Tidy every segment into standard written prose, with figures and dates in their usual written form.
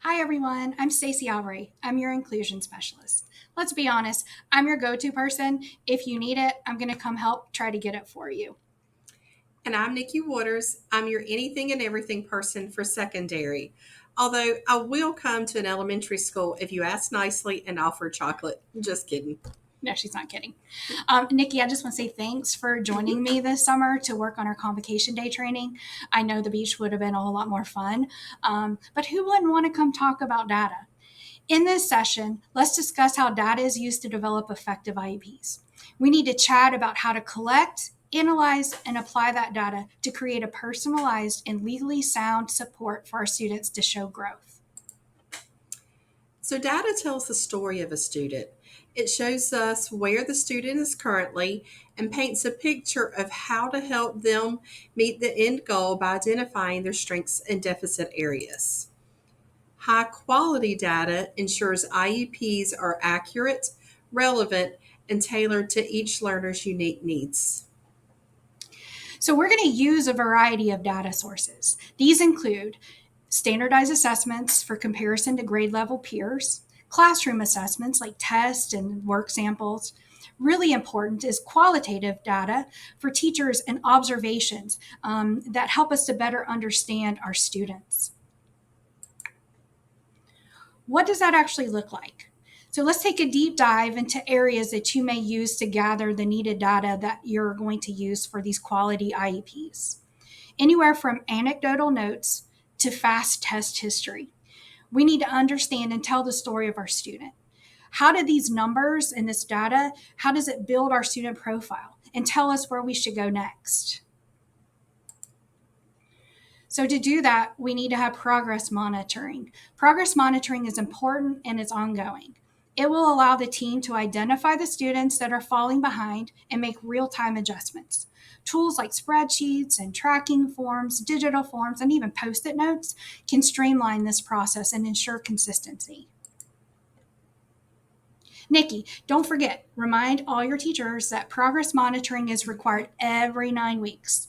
Hi everyone, I'm Stacey Albury. I'm your inclusion specialist. Let's be honest, I'm your go-to person. If you need it, I'm going to come help try to get it for you. And I'm Nikki Waters. I'm your anything and everything person for secondary. Although I will come to an elementary school if you ask nicely and offer chocolate. Just kidding. No, she's not kidding. Nikki, I just want to say thanks for joining me this summer to work on our Convocation Day training. I know the beach would have been a whole lot more fun, but who wouldn't want to come talk about data? In this session, let's discuss how data is used to develop effective IEPs. We need to chat about how to collect, analyze, and apply that data to create a personalized and legally sound support for our students to show growth. So, data tells the story of a student. It shows us where the student is currently and paints a picture of how to help them meet the end goal by identifying their strengths and deficit areas. High quality data ensures IEPs are accurate, relevant, and tailored to each learner's unique needs. So we're going to use a variety of data sources. These include standardized assessments for comparison to grade level peers, classroom assessments like tests and work samples. Really important is qualitative data for teachers and observations that help us to better understand our students. What does that actually look like? So let's take a deep dive into areas that you may use to gather the needed data that you're going to use for these quality IEPs. Anywhere from anecdotal notes to fast test history. We need to understand and tell the story of our student. How do these numbers and this data, how does it build our student profile and tell us where we should go next? So to do that, we need to have progress monitoring. Progress monitoring is important and it's ongoing. It will allow the team to identify the students that are falling behind and make real-time adjustments. Tools like spreadsheets and tracking forms, digital forms, and even post-it notes can streamline this process and ensure consistency. Nikki, don't forget, remind all your teachers that progress monitoring is required every 9 weeks.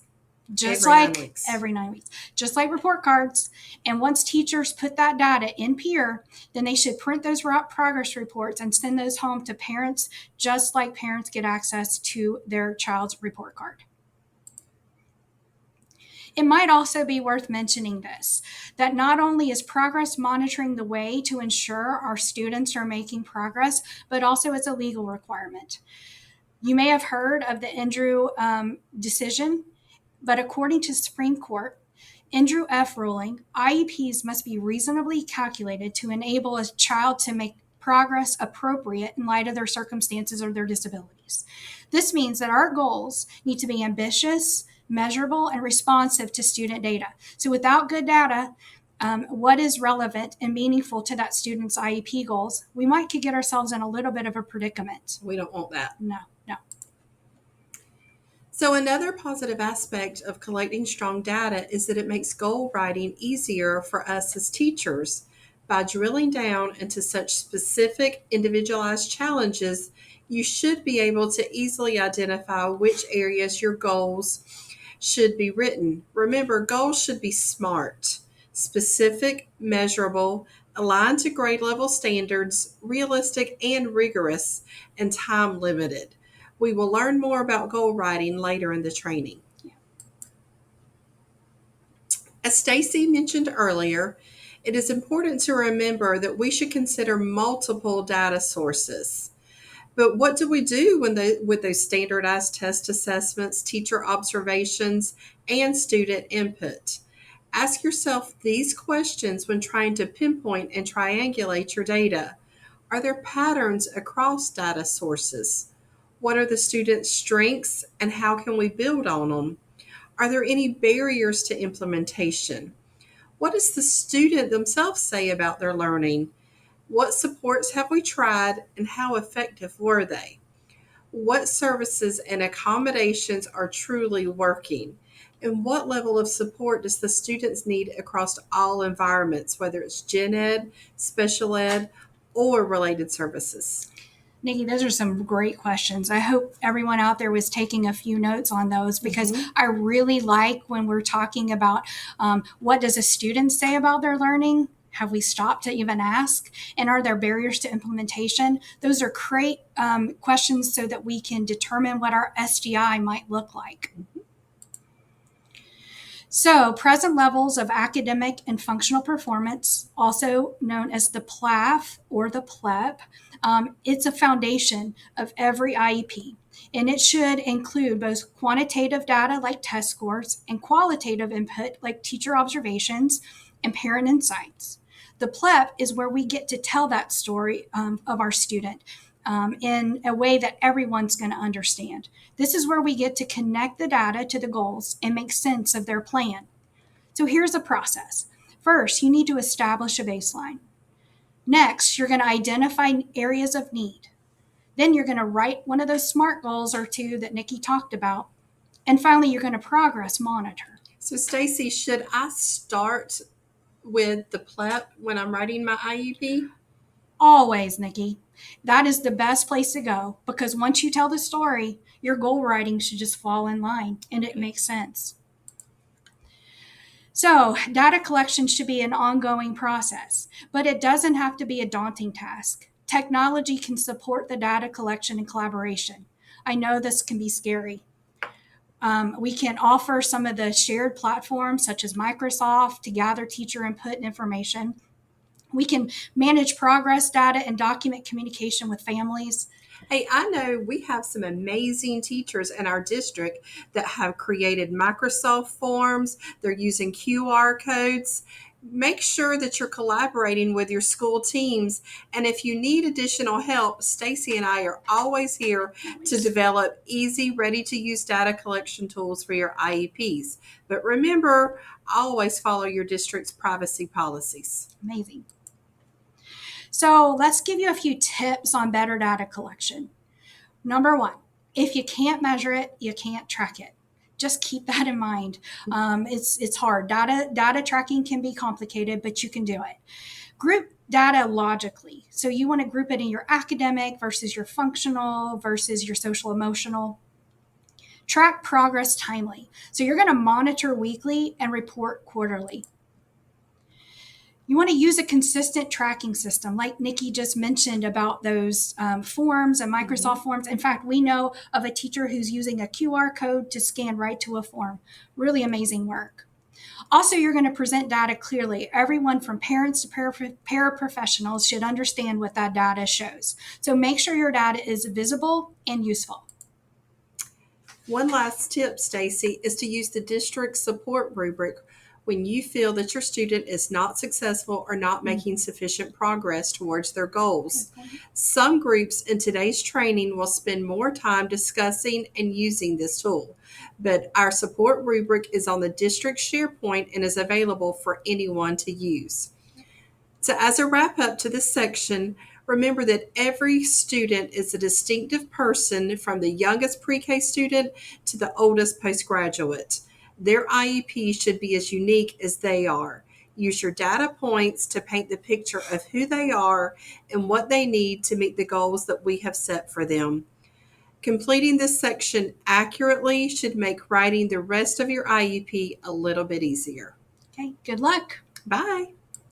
Just Every nine like weeks. every 9 weeks, just like report cards. And once teachers put that data in peer, then they should print those progress reports and send those home to parents, just like parents get access to their child's report card. It might also be worth mentioning this, that not only is progress monitoring the way to ensure our students are making progress, but also it's a legal requirement. You may have heard of the Andrew decision, but according to the Supreme Court, Andrew F. ruling, IEPs must be reasonably calculated to enable a child to make progress appropriate in light of their circumstances or their disabilities. This means that our goals need to be ambitious, measurable, and responsive to student data. So without good data, what is relevant and meaningful to that student's IEP goals, we might could get ourselves in a little bit of a predicament. We don't want that. No, no. So, another positive aspect of collecting strong data is that it makes goal writing easier for us as teachers. By drilling down into such specific, individualized challenges, you should be able to easily identify which areas your goals should be written. Remember, goals should be SMART, specific, measurable, aligned to grade level standards, realistic and rigorous, and time limited. We will learn more about goal writing later in the training. As Stacy mentioned earlier, it is important to remember that we should consider multiple data sources. But what do we do with those standardized test assessments, teacher observations, and student input? Ask yourself these questions when trying to pinpoint and triangulate your data. Are there patterns across data sources? What are the students' strengths and how can we build on them? Are there any barriers to implementation? What does the student themselves say about their learning? What supports have we tried and how effective were they? What services and accommodations are truly working? And what level of support does the students need across all environments, whether it's gen ed, special ed, or related services? Nikki, those are some great questions. I hope everyone out there was taking a few notes on those because I really like when we're talking about what does a student say about their learning, Have we stopped to even ask? And are there barriers to implementation? Those are great questions so that we can determine what our SDI might look like. So, present levels of academic and functional performance, also known as the PLAF or the PLEP, it's a foundation of every IEP. And it should include both quantitative data like test scores and qualitative input like teacher observations and parent insights. The PLEP is where we get to tell that story of our student in a way that everyone's going to understand. This is where we get to connect the data to the goals and make sense of their plan. So here's the process. First, you need to establish a baseline. Next, you're going to identify areas of need. Then you're going to write one of those SMART goals or two that Nikki talked about. And finally, you're going to progress monitor. So, Stacy, should I start with the PLEP when I'm writing my IEP? Always, Nikki. That is the best place to go because once you tell the story, your goal writing should just fall in line and it makes sense. So, data collection should be an ongoing process, but it doesn't have to be a daunting task. Technology can support the data collection and collaboration. I know this can be scary. We can offer some of the shared platforms such as Microsoft to gather teacher input and information. We can manage progress data and document communication with families. Hey, I know we have some amazing teachers in our district that have created Microsoft forms. They're using QR codes. Make sure that you're collaborating with your school teams. And if you need additional help, Stacy and I are always here to develop easy, ready-to-use data collection tools for your IEPs. But remember, always follow your district's privacy policies. Amazing. So let's give you a few tips on better data collection. Number one, if you can't measure it, you can't track it. Just keep that in mind. It's hard. Data tracking can be complicated, but you can do it. Group data logically. So you want to group it in your academic versus your functional versus your social emotional. Track progress timely. So you're going to monitor weekly and report quarterly. You want to use a consistent tracking system, like Nikki just mentioned about those forms and Microsoft forms. In fact, we know of a teacher who's using a QR code to scan right to a form. Really amazing work. Also, you're going to present data clearly. Everyone from parents to paraprofessionals should understand what that data shows. So make sure your data is visible and useful. One last tip, Stacy, is to use the district support rubric when you feel that your student is not successful or not making sufficient progress towards their goals. Some groups in today's training will spend more time discussing and using this tool, but our support rubric is on the district SharePoint and is available for anyone to use. So as a wrap up to this section, remember that every student is a distinctive person from the youngest pre-K student to the oldest postgraduate. Their IEP should be as unique as they are. Use your data points to paint the picture of who they are and what they need to meet the goals that we have set for them. Completing this section accurately should make writing the rest of your IEP a little bit easier. Okay, good luck. Bye.